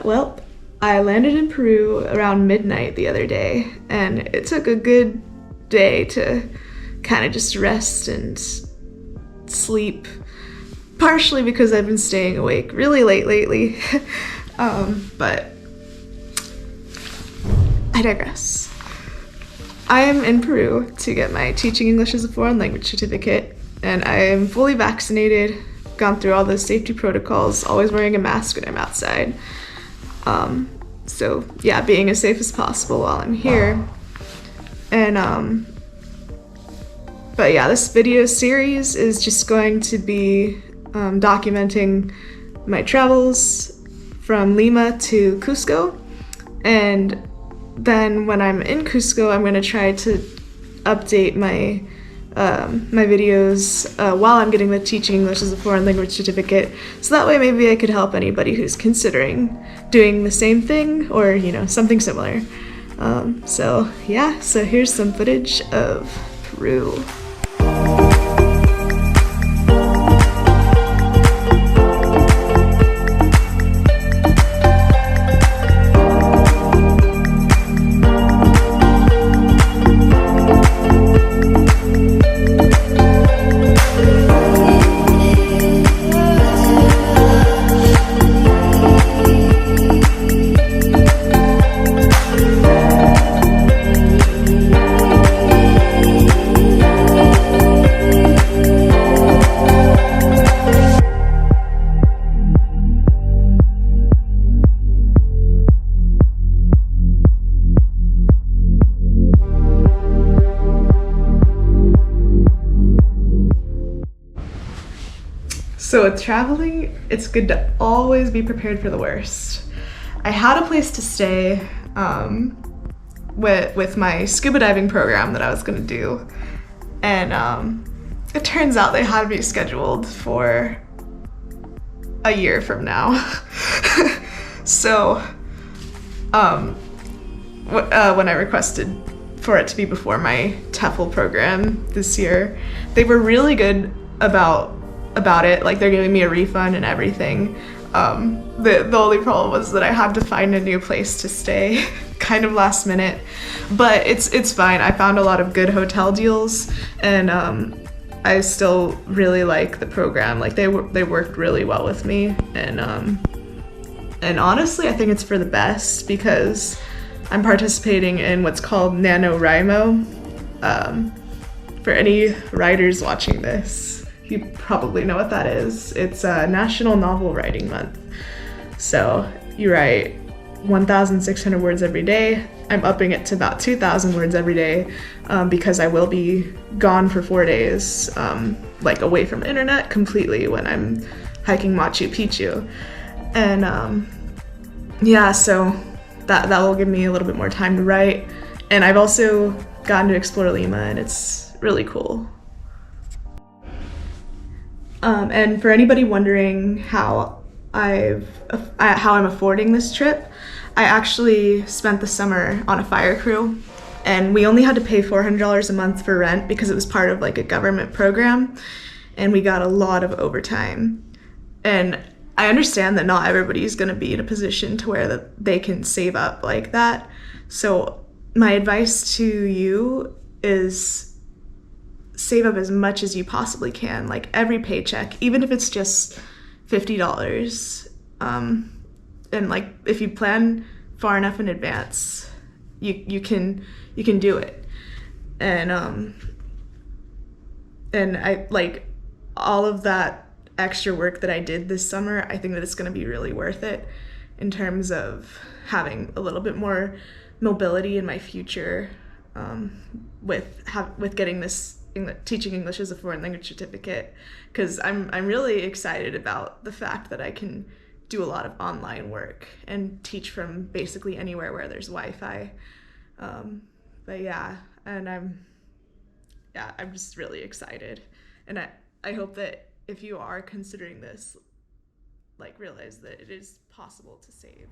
Well, I landed in Peru around midnight the other day, and it took a good day to kind of just rest and sleep, partially because I've been staying awake really late lately. But I digress. I am in Peru to get my Teaching English as a Foreign Language certificate, and I am fully vaccinated, gone through all the safety protocols, always wearing a mask when I'm outside. So yeah, being as safe as possible while I'm here. And but yeah, this video series is just going to be documenting my travels from Lima to Cuzco, and then when I'm in Cusco, I'm going to try to update my videos while I'm getting the Teaching English as a Foreign Language certificate, so that way maybe I could help anybody who's considering doing the same thing or, something similar. So here's some footage of Peru. So with traveling, it's good to always be prepared for the worst. I had a place to stay with my scuba diving program that I was gonna do, and it turns out they had me scheduled for a year from now. So when I requested for it to be before my TEFL program this year, they were really good about it. Like, they're giving me a refund and everything. The only problem was that I had to find a new place to stay kind of last minute, but it's fine. I found a lot of good hotel deals, and I still really like the program. Like, they worked really well with me, and honestly I think it's for the best because I'm participating in what's called NaNoWriMo. For any writers watching this, you probably know what that is. It's National Novel Writing Month. So you write 1,600 words every day. I'm upping it to about 2,000 words every day because I will be gone for 4 days, away from the internet completely when I'm hiking Machu Picchu. And so that will give me a little bit more time to write. And I've also gotten to explore Lima, and it's really cool. And for anybody wondering how I'm affording this trip, I actually spent the summer on a fire crew, and we only had to pay $400 a month for rent because it was part of a government program, and we got a lot of overtime. And I understand that not everybody's going to be in a position to where that they can save up like that. So my advice to you is save up as much as you possibly can, like every paycheck, even if it's just $50. And if you plan far enough in advance, you can do it. And I like all of that extra work that I did this summer. I think that it's going to be really worth it in terms of having a little bit more mobility in my future, with getting this Teaching English as a Foreign Language certificate, because I'm really excited about the fact that I can do a lot of online work and teach from basically anywhere where there's Wi-Fi. But yeah, and I'm just really excited, and I hope that if you are considering this, realize that it is possible to save.